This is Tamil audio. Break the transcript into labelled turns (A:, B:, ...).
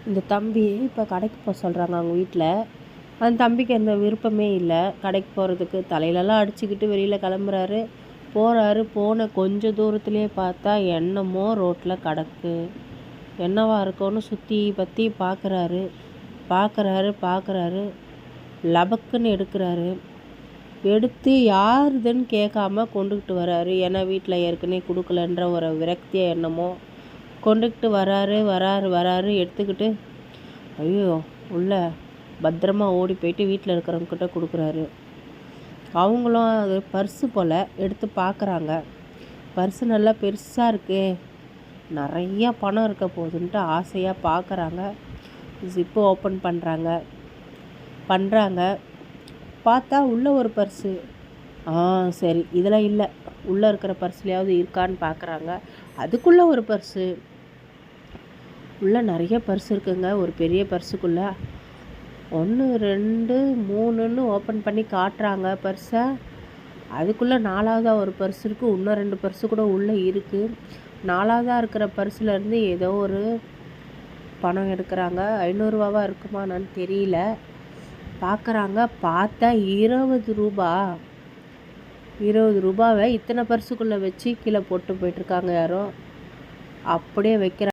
A: இந்த தம்பி இப்போ கடைக்கு போக சொல்கிறாங்க அவங்க வீட்டில். அந்த தம்பிக்கு எந்த விருப்பமே இல்லை கடைக்கு போகிறதுக்கு. தலையிலலாம் அடிச்சுக்கிட்டு வெளியில் கிளம்புறாரு. போகிறாரு. போன கொஞ்சம் தூரத்துலேயே பார்த்தா என்னமோ ரோட்டில் கிடக்கு. என்னவா இருக்கும்னு சுற்றி பற்றி பார்க்குறாரு. லபக்குன்னு எடுக்கிறாரு. எடுத்து யாருதுன்னு கேட்காம கொண்டுக்கிட்டு வராரு. ஏன்னா வீட்டில் ஏற்கனவே கொடுக்கலன்ற ஒரு விரக்தியை என்னமோ கொண்டுக்கிட்டு வராரு. எடுத்துக்கிட்டு ஐயோ உள்ள பத்திரமா ஓடி போயிட்டு வீட்டில் இருக்கிறவங்கக்கிட்ட கொடுக்குறாரு. அவங்களும் அது பர்ஸு போல் எடுத்து பார்க்குறாங்க. பர்ஸு நல்லா பெருசாக இருக்கே, நிறையா பணம் இருக்க போகுதுன்ட்டு ஆசையாக பார்க்குறாங்க. ஜிப்பு ஓப்பன் பண்ணுறாங்க. பார்த்தா உள்ளே ஒரு பர்ஸு. சரி இதில் இல்லை, உள்ளே இருக்கிற பர்ஸ்லையாவது இருக்கான்னு பார்க்குறாங்க. அதுக்குள்ளே ஒரு பர்ஸு. உள்ளே நிறைய பர்ஸ் இருக்குங்க. ஒரு பெரிய பர்ஸுக்குள்ளே 1 2 3ன்னு ஓப்பன் பண்ணி காட்டுறாங்க பர்ஸை. அதுக்குள்ளே 4வதாக ஒரு பர்ஸ் இருக்குது. இன்னும் 2 பர்ஸு கூட உள்ளே இருக்குது. 4வதாக இருக்கிற பர்ஸ்லேருந்து ஏதோ ஒரு பணம் எடுக்கிறாங்க. 500 ரூபாவா இருக்குமா என்னன்னு தெரியல. பார்க்குறாங்க. பார்த்தா 20 ரூபாவை இத்தனை பர்ஸுக்குள்ளே வச்சு கீழே போட்டு போயிட்டுருக்காங்க யாரோ. அப்படியே வைக்கிறாங்க.